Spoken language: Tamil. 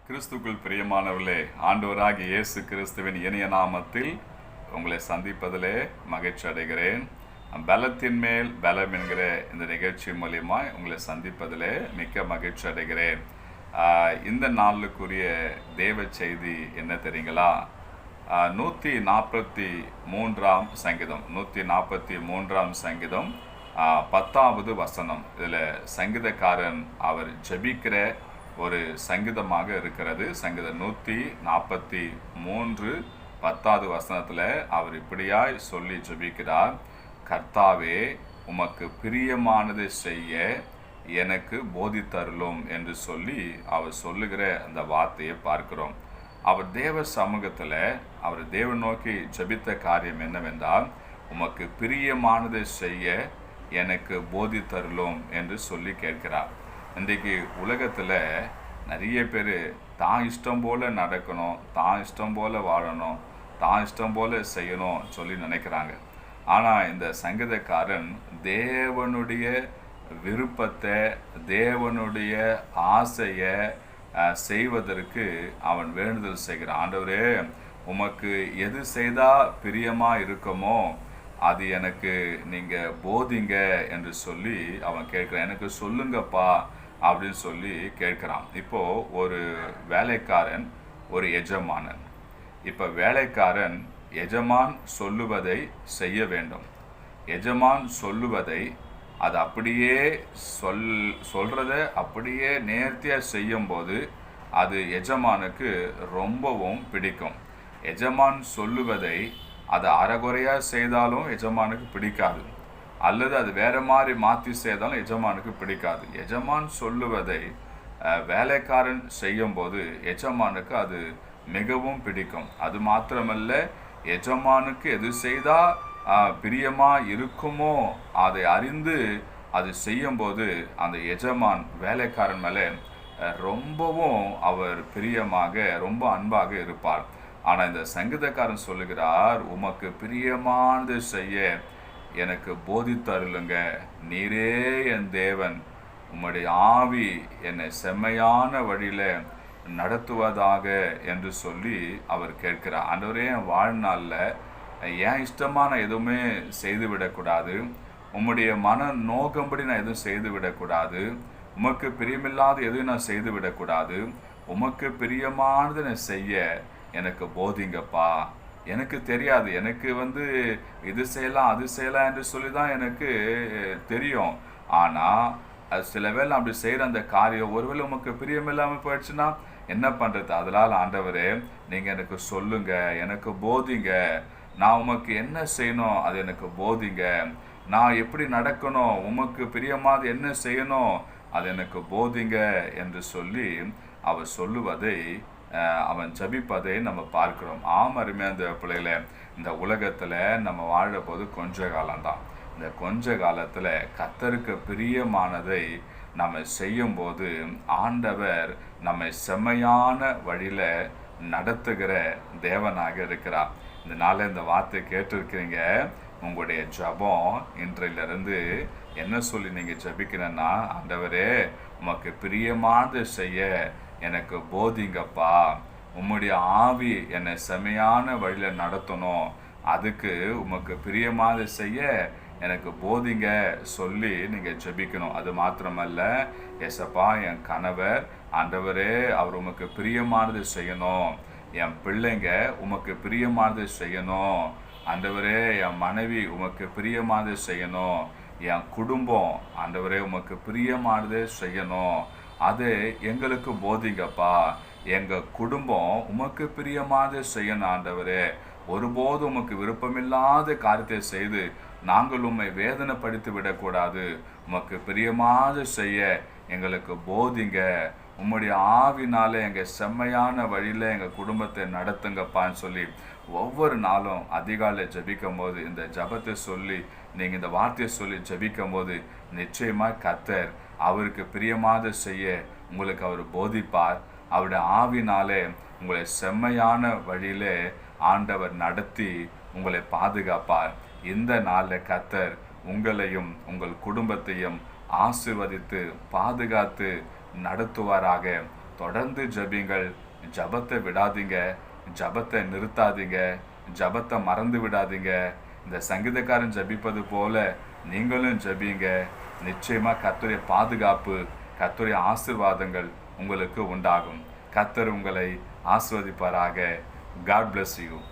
கிறிஸ்துக்குள் பிரியமானவர்களே, ஆண்டவராகிய இயேசு கிறிஸ்துவின் இனிய நாமத்தில் உங்களை சந்திப்பதிலே மகிழ்ச்சி அடைகிறேன். பலத்தின் மேல் பலம் என்கிற இந்த நிகழ்ச்சி மூலியமா உங்களை சந்திப்பதிலே மிக்க மகிழ்ச்சி அடைகிறேன். இந்த நாளுக்குரிய தேவ செய்தி என்ன தெரியுங்களா? 143ஆம் சங்கீதம் 143ஆம் சங்கீதம் 10வது வசனம். இதில் சங்கீதக்காரன் அவர் ஜெபிக்கிற ஒரு சங்கீதமாக இருக்கிறது. சங்கீதம் 143 10வது வசனத்தில் அவர் இப்படியாய் சொல்லி ஜெபிக்கிறார்: கர்த்தாவே, உமக்கு பிரியமானதை செய்ய எனக்கு போதித்தருளும் என்று சொல்லி அவர் சொல்லுகிற அந்த வார்த்தையை பார்க்கிறோம். அவர் தேவ சமூகத்தில் அவர் தேவன் நோக்கி ஜெபித்த காரியம் என்னவென்றால், உமக்கு பிரியமானதை செய்ய எனக்கு போதித்தருளும் என்று சொல்லி கேட்கிறார். இன்றைக்கு உலகத்தில் நிறைய பேர் தான் இஷ்டம் போல் நடக்கணும், தான் இஷ்டம் போல் வாழணும், தான் இஷ்டம் போல் செய்யணும் சொல்லி நினைக்கிறாங்க. ஆனால் இந்த சங்கீதக்காரன் தேவனுடைய விருப்பத்தை, தேவனுடைய ஆசையை செய்வதற்கு அவன் வேண்டுதல் செய்கிறான். ஆண்டவரே, உமக்கு எது செய்தால் பிரியமாக இருக்குமோ அது எனக்கு நீங்கள் போதிங்க என்று சொல்லி அவன் கேட்குறான். எனக்கு சொல்லுங்கப்பா அப்படின்னு சொல்லி கேட்குறான். இப்போது ஒரு வேலைக்காரன், ஒரு எஜமானன். இப்போ வேலைக்காரன் எஜமான் சொல்லுவதை செய்ய வேண்டும். எஜமான் சொல்லுவதை அது அப்படியே சொல்கிறத அப்படியே நேர்த்தியாக செய்யும்போது அது எஜமானுக்கு ரொம்பவும் பிடிக்கும். எஜமான் சொல்லுவதை அதை அறகுறையாக செய்தாலும் எஜமானுக்கு பிடிக்காது, அல்லது அது வேறு மாதிரி மாற்றி செய்தாலும் எஜமானுக்கு பிடிக்காது. எஜமான் சொல்லுவதை வேலைக்காரன் செய்யும்போது எஜமானுக்கு அது மிகவும் பிடிக்கும். அது மாத்திரமல்ல, எஜமானுக்கு எது செய்தால் பிரியமாக இருக்குமோ அதை அறிந்து அது செய்யும்போது அந்த எஜமான் வேலைக்காரன் மேலே ரொம்பவும் அவர் பிரியமாக, ரொம்ப அன்பாக இருப்பார். ஆனால் இந்த சங்கீதக்காரன் சொல்லுகிறார், உமக்கு பிரியமானது செய்ய எனக்கு போதித்தருளுங்க, நீரே என் தேவன், உம்முடைய ஆவி என்னை செம்மையான வழியில் நடத்துவதாக என்று சொல்லி அவர் கேட்கிறார். ஆண்டவரே, என் வாழ்நாளில் ஏன் இஷ்டமாக நான் எதுவுமே செய்து விடக்கூடாது, உம்முடைய மன நோக்கம்படி நான் எதுவும் செய்து விடக்கூடாது, உமக்கு பிரியமில்லாத எதுவும் நான் செய்து விடக்கூடாது, உமக்கு பிரியமானது நான் செய்ய எனக்கு போதிங்கப்பா. எனக்கு தெரியாது, எனக்கு இது செய்யலாம் அது செய்யலாம் என்று சொல்லி தான் எனக்கு தெரியும். ஆனால் அது சில வேளை அப்படி செய்கிற அந்த காரியம் ஒருவேளை உமக்கு பிரியமில்லாமல் போயிடுச்சுன்னா என்ன பண்ணுறது? அதனால் ஆண்டவரே, நீங்கள் எனக்கு சொல்லுங்க, எனக்கு போதிங்க, நான் உமக்கு என்ன செய்யணும் அது எனக்கு போதிங்க, நான் எப்படி நடக்கணும், உமக்கு பிரியமானது என்ன செய்யணும் அது எனக்கு போதிங்க என்று சொல்லி அவர் சொல்லுவதை, அவன் ஜபிப்பதை நம்ம பார்க்கிறோம். அருமையான அந்த பிள்ளைகளை, இந்த உலகத்தில் நம்ம வாழ போது கொஞ்ச காலம்தான். இந்த கொஞ்ச காலத்தில் கர்த்தருக்கு பிரியமானதை நம்ம செய்யும்போது ஆண்டவர் நம்மை செம்மையான வழியில் நடத்துகிற தேவனாக இருக்கிறார். இந்த நாளில் இந்த வார்த்தை கேட்டிருக்கிறீங்க. உங்களுடைய ஜபம் இன்றையிலிருந்து என்ன சொல்லி நீங்கள் ஜபிக்கணும்னா, ஆண்டவரே, உமக்கு பிரியமானதை செய்ய எனக்கு போதிங்கப்பா, உம்முடைய ஆவி என்னை செம்மையான வழியில் நடத்தணும், அதுக்கு உமக்கு பிரியமானதை செய்ய எனக்கு போதிங்க சொல்லி நீங்கள் ஜெபிக்கணும். அது மாத்திரமல்ல, ஏசப்பா, என் கணவர், ஆண்டவரே, அவர் உமக்கு பிரியமானது செய்யணும், என் பிள்ளைங்க உமக்கு பிரியமானது செய்யணும், ஆண்டவரே, என் மனைவி உமக்கு பிரியமானது செய்யணும், என் குடும்பம் ஆண்டவரே உமக்கு பிரியமானது செய்யணும், அது எங்களுக்கு போதிங்கப்பா. எங்கள் குடும்பம் உமக்கு பிரியமானது செய்யணும் ஆண்டவரே. ஒருபோதும் உமக்கு விருப்பமில்லாத காரியத்தை செய்து நாங்கள் உம்மை வேதனைப்படுத்தி விடக்கூடாது. உமக்கு பிரியமானது செய்ய எங்களுக்கு போதிங்க. உம்முடைய ஆவினால எங்கள் செம்மையான வழியில் எங்கள் குடும்பத்தை நடத்துங்கப்பான்னு சொல்லி ஒவ்வொரு நாளும் அதிகாலை ஜபிக்கும் போது, இந்த ஜபத்தை சொல்லி நீங்கள் இந்த வார்த்தையை சொல்லி ஜபிக்கும் போது நிச்சயமாக கர்த்தர் அவருக்கு பிரியமானது செய்ய உங்களுக்கு அவர் போதிப்பார். அவருடைய ஆவினாலே உங்களை செம்மையான வழியிலே ஆண்டவர் நடத்தி உங்களை பாதுகாப்பார். இந்த நாளில் கர்த்தர் உங்களையும் உங்கள் குடும்பத்தையும் ஆசீர்வதித்து பாதுகாத்து நடத்துவாராக. தொடர்ந்து ஜெபிங்கள். ஜெபத்தை விடாதீங்க, ஜெபத்தை நிறுத்தாதீங்க, ஜெபத்தை மறந்து விடாதீங்க. இந்த சங்கீதக்காரன் ஜெபிப்பது போல நீங்களும் ஜெபிங்க. நிச்சயமா கர்த்தருடைய பாதுகாப்பு, கர்த்தருடைய ஆசீர்வாதங்கள் உங்களுக்கு உண்டாகும். கர்த்தர் உங்களை ஆசீர்வதிப்பாராக. God bless you.